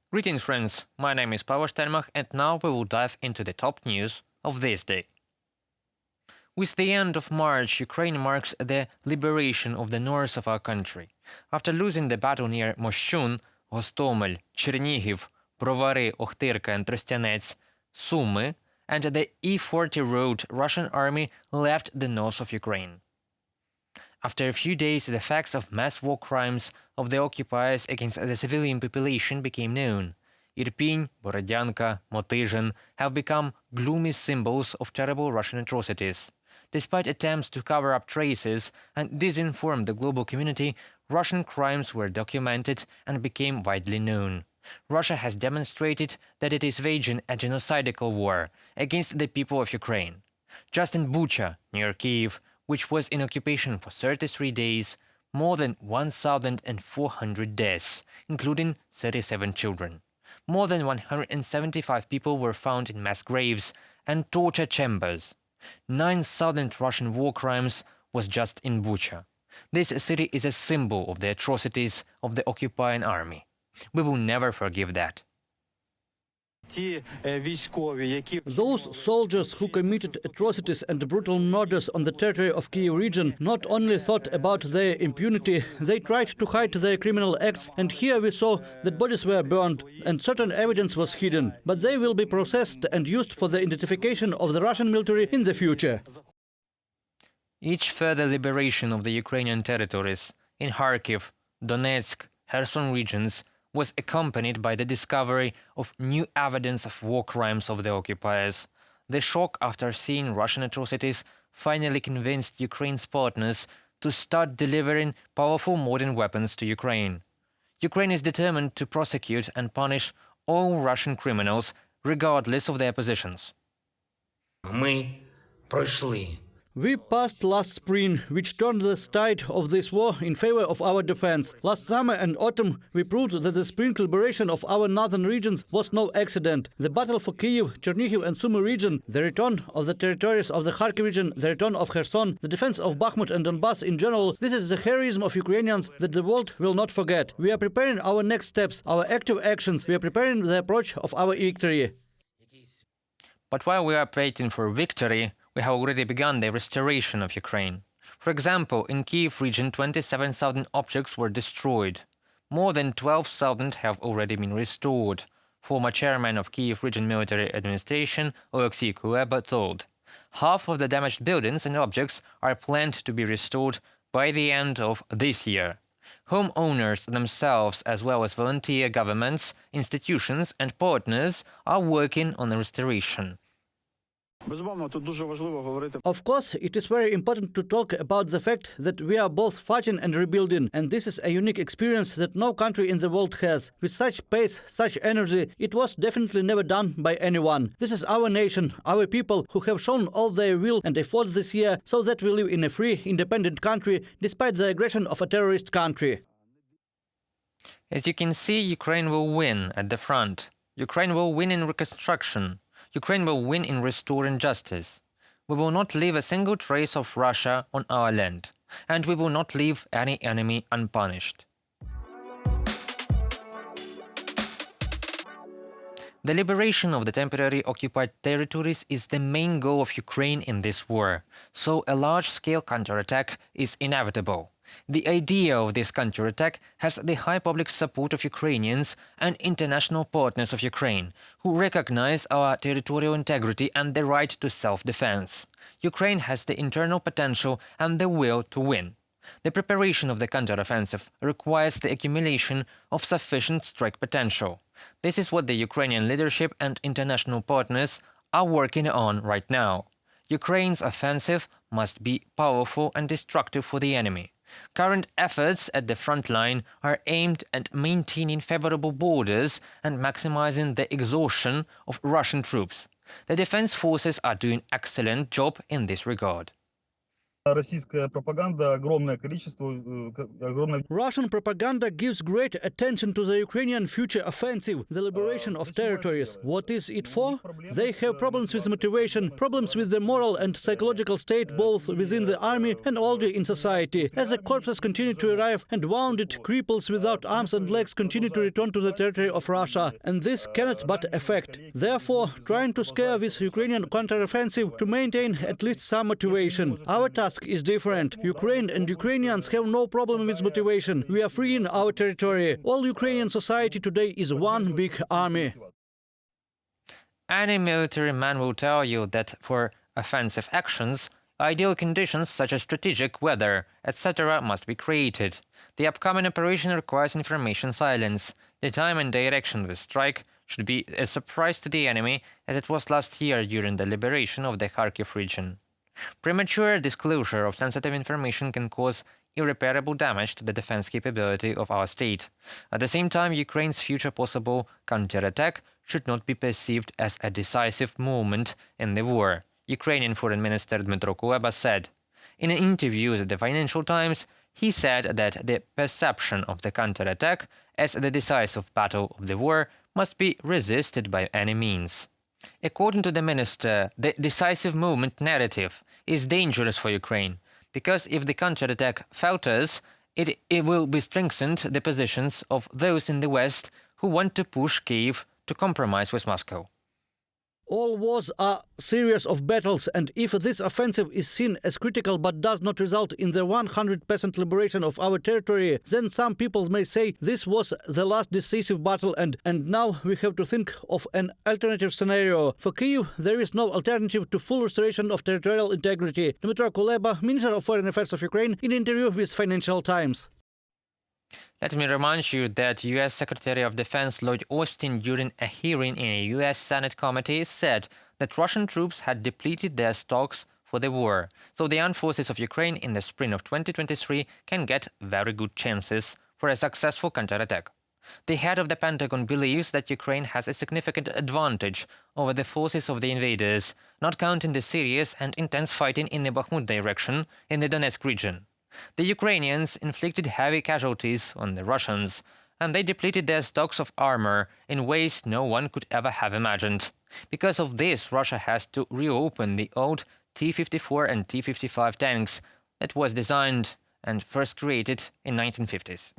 Greetings, friends. My name is Pavel Stelmach, and now we will dive into the top news of this day. With the end of March, Ukraine marks the liberation of the north of our country. After losing the battle near Motyzhyn, Hostomel, Chernihiv, Brovary, Ohtyrka and Trostyanets, Sumy, and the E40 road, Russian army left the north of Ukraine. After a few days, the facts of mass war crimes of the occupiers against the civilian population became known. Irpin, Borodianka, Motyzhyn have become gloomy symbols of terrible Russian atrocities. Despite attempts to cover up traces and disinform the global community, Russian crimes were documented and became widely known. Russia has demonstrated that it is waging a genocidal war against the people of Ukraine. Just in Bucha, near Kyiv, which was in occupation for 33 days, more than 1,400 deaths, including 37 children. More than 175 people were found in mass graves and torture chambers. 9,000 Russian war crimes was just in Bucha. This city is a symbol of the atrocities of the occupying army. We will never forgive that. Those soldiers who committed atrocities and brutal murders on the territory of Kyiv region not only thought about their impunity, they tried to hide their criminal acts, and here we saw that bodies were burned and certain evidence was hidden. But they will be processed and used for the identification of the Russian military in the future. Each further liberation of the Ukrainian territories in Kharkiv, Donetsk, Kherson regions was accompanied by the discovery of new evidence of war crimes of the occupiers. The shock after seeing Russian atrocities finally convinced Ukraine's partners to start delivering powerful modern weapons to Ukraine. Ukraine is determined to prosecute and punish all Russian criminals, regardless of their positions. We passed last spring, which turned the tide of this war in favor of our defense. Last summer and autumn, we proved that the spring liberation of our northern regions was no accident. The battle for Kyiv, Chernihiv and Sumy region, the return of the territories of the Kharkiv region, the return of Kherson, the defense of Bakhmut and Donbass in general, this is the heroism of Ukrainians that the world will not forget. We are preparing our next steps, our active actions. We are preparing the approach of our victory. But while we are waiting for victory, we have already begun the restoration of Ukraine. For example, in Kyiv region, 27,000 objects were destroyed. More than 12,000 have already been restored. Former chairman of Kyiv region military administration, Oleksiy Kuleba, told, half of the damaged buildings and objects are planned to be restored by the end of this year. Homeowners themselves, as well as volunteer governments, institutions and partners, are working on the restoration. Of course, it is very important to talk about the fact that we are both fighting and rebuilding, and this is a unique experience that no country in the world has. With such pace, such energy, it was definitely never done by anyone. This is our nation, our people, who have shown all their will and effort this year so that we live in a free, independent country, despite the aggression of a terrorist country. As you can see, Ukraine will win at the front. Ukraine will win in reconstruction. Ukraine will win in restoring justice. We will not leave a single trace of Russia on our land, and we will not leave any enemy unpunished. The liberation of the temporarily occupied territories is the main goal of Ukraine in this war, so a large-scale counterattack is inevitable. The idea of this counterattack has the high public support of Ukrainians and international partners of Ukraine, who recognize our territorial integrity and the right to self-defense. Ukraine has the internal potential and the will to win. The preparation of the counteroffensive requires the accumulation of sufficient strike potential. This is what the Ukrainian leadership and international partners are working on right now. Ukraine's offensive must be powerful and destructive for the enemy. Current efforts at the front line are aimed at maintaining favorable borders and maximizing the exhaustion of Russian troops. The defense forces are doing an excellent job in this regard. Российская пропаганда огромное количество, огромное... Russian propaganda gives great attention to the Ukrainian future offensive, the liberation of territories. What is it for? They have problems with motivation, problems with the moral and psychological state both within the army and older in society. As the corpses continue to arrive and wounded cripples without arms and legs continue to return to the territory of Russia, and this cannot but affect. Therefore, trying to scare this Ukrainian counteroffensive to maintain at least some motivation. Our task is different. Ukraine and Ukrainians have no problem with motivation. We are free in our territory. All Ukrainian society today is one big army. Any military man will tell you that for offensive actions, ideal conditions such as strategic, weather, etc. must be created. The upcoming operation requires information silence. The time and direction of the strike should be a surprise to the enemy, as it was last year during the liberation of the Kharkiv region. Premature disclosure of sensitive information can cause irreparable damage to the defense capability of our state. At the same time, Ukraine's future possible counterattack should not be perceived as a decisive moment in the war, Ukrainian Foreign Minister Dmytro Kuleba said. In an interview with the Financial Times, he said that the perception of the counterattack as the decisive battle of the war must be resisted by any means. According to the minister, the decisive moment narrative is dangerous for Ukraine, because if the counterattack falters, it will be strengthened the positions of those in the West who want to push Kyiv to compromise with Moscow. All wars are series of battles, and if this offensive is seen as critical but does not result in the 100% liberation of our territory, then some people may say this was the last decisive battle and now we have to think of an alternative scenario. For Kyiv, there is no alternative to full restoration of territorial integrity. Dmytro Kuleba, Minister of Foreign Affairs of Ukraine, in an interview with Financial Times. Let me remind you that U.S. Secretary of Defense Lloyd Austin, during a hearing in a U.S. Senate committee, said that Russian troops had depleted their stocks for the war, so the armed forces of Ukraine in the spring of 2023 can get very good chances for a successful counterattack. The head of the Pentagon believes that Ukraine has a significant advantage over the forces of the invaders, not counting the serious and intense fighting in the Bakhmut direction in the Donetsk region. The Ukrainians inflicted heavy casualties on the Russians, and they depleted their stocks of armor in ways no one could ever have imagined. Because of this, Russia has to reopen the old T-54 and T-55 tanks that was designed and first created in 1950s.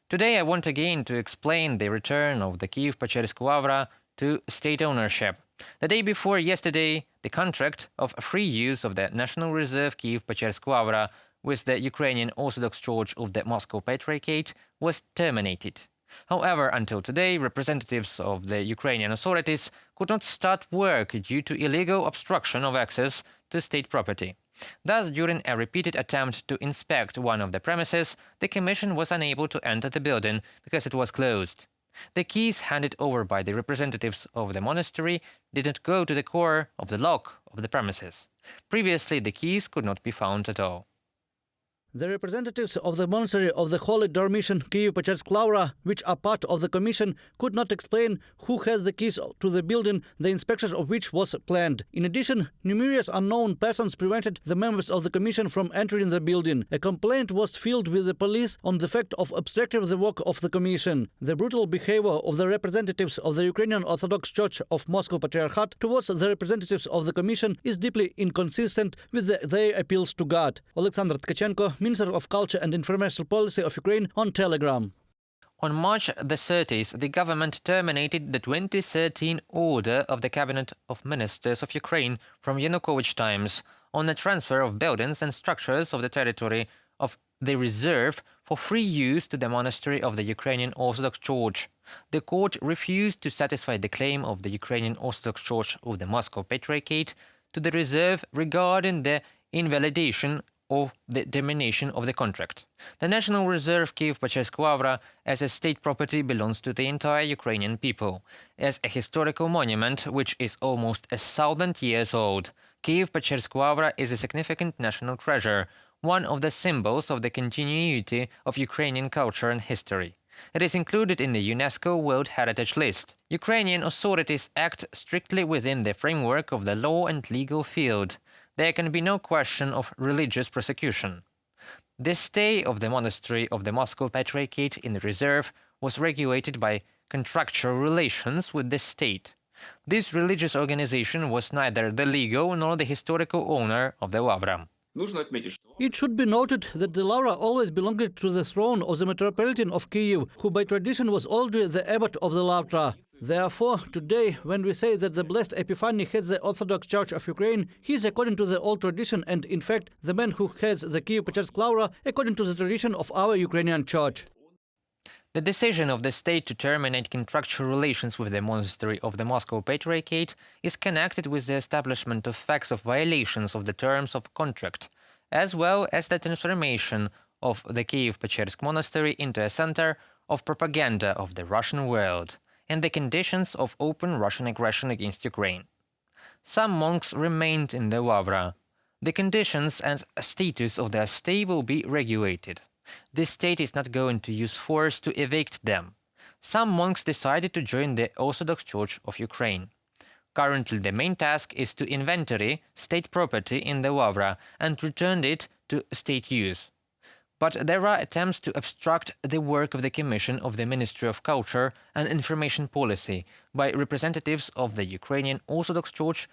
Today I want again to explain the return of the Kyiv-Pechersk Lavra to state ownership. The day before yesterday, the contract of free use of the National Reserve Kyiv-Pechersk Lavra with the Ukrainian Orthodox Church of the Moscow Patriarchate was terminated. However, until today, representatives of the Ukrainian authorities could not start work due to illegal obstruction of access to state property. Thus, during a repeated attempt to inspect one of the premises, the commission was unable to enter the building because it was closed. The keys handed over by the representatives of the monastery didn't go to the core of the lock of the premises. Previously, the keys could not be found at all. The representatives of the monastery of the Holy Dormition Kyiv-Pechersk Lavra, which are part of the commission, could not explain who has the keys to the building, the inspection of which was planned. In addition, numerous unknown persons prevented the members of the commission from entering the building. A complaint was filed with the police on the fact of obstructing the work of the commission. The brutal behavior of the representatives of the Ukrainian Orthodox Church of Moscow Patriarchate towards the representatives of the commission is deeply inconsistent with their appeals to God. Alexander Tkachenko, Minister of Culture and Informational Policy of Ukraine, on Telegram. On March the 30th, the government terminated the 2013 order of the Cabinet of Ministers of Ukraine from Yanukovych times on the transfer of buildings and structures of the territory of the reserve for free use to the monastery of the Ukrainian Orthodox Church. The court refused to satisfy the claim of the Ukrainian Orthodox Church of the Moscow Patriarchate to the reserve regarding the invalidation of the termination of the contract. The National Reserve Kyiv-Pechersk Lavra as a state property belongs to the entire Ukrainian people. As a historical monument which is almost 1,000 years old, Kyiv-Pechersk Lavra is a significant national treasure, one of the symbols of the continuity of Ukrainian culture and history. It is included in the UNESCO World Heritage List. Ukrainian authorities act strictly within the framework of the law and legal field. There can be no question of religious persecution. The stay of the monastery of the Moscow Patriarchate in the reserve was regulated by contractual relations with the state. This religious organization was neither the legal nor the historical owner of the Lavra. It should be noted that the Lavra always belonged to the throne of the Metropolitan of Kyiv, who by tradition was already the abbot of the Lavra. Therefore, today, when we say that the blessed Epiphany heads the Orthodox Church of Ukraine, he is according to the old tradition and, in fact, the man who heads the Kyiv-Pechersk Lavra according to the tradition of our Ukrainian Church. The decision of the state to terminate contractual relations with the monastery of the Moscow Patriarchate is connected with the establishment of facts of violations of the terms of contract, as well as the transformation of the Kyiv-Pechersk monastery into a center of propaganda of the Russian world, and the conditions of open Russian aggression against Ukraine. Some monks remained in the Lavra. The conditions and status of their stay will be regulated. The state is not going to use force to evict them. Some monks decided to join the Orthodox Church of Ukraine. Currently, the main task is to inventory state property in the Lavra and return it to state use. But there are attempts to obstruct the work of the Commission of the Ministry of Culture and Information Policy by representatives of the Ukrainian Orthodox Church.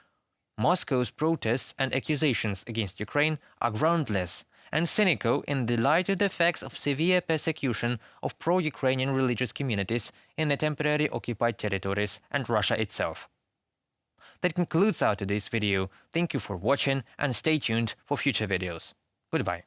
Moscow's protests and accusations against Ukraine are groundless and cynical in the light of the facts of severe persecution of pro-Ukrainian religious communities in the temporarily occupied territories and Russia itself. That concludes our today's video. Thank you for watching and stay tuned for future videos. Goodbye.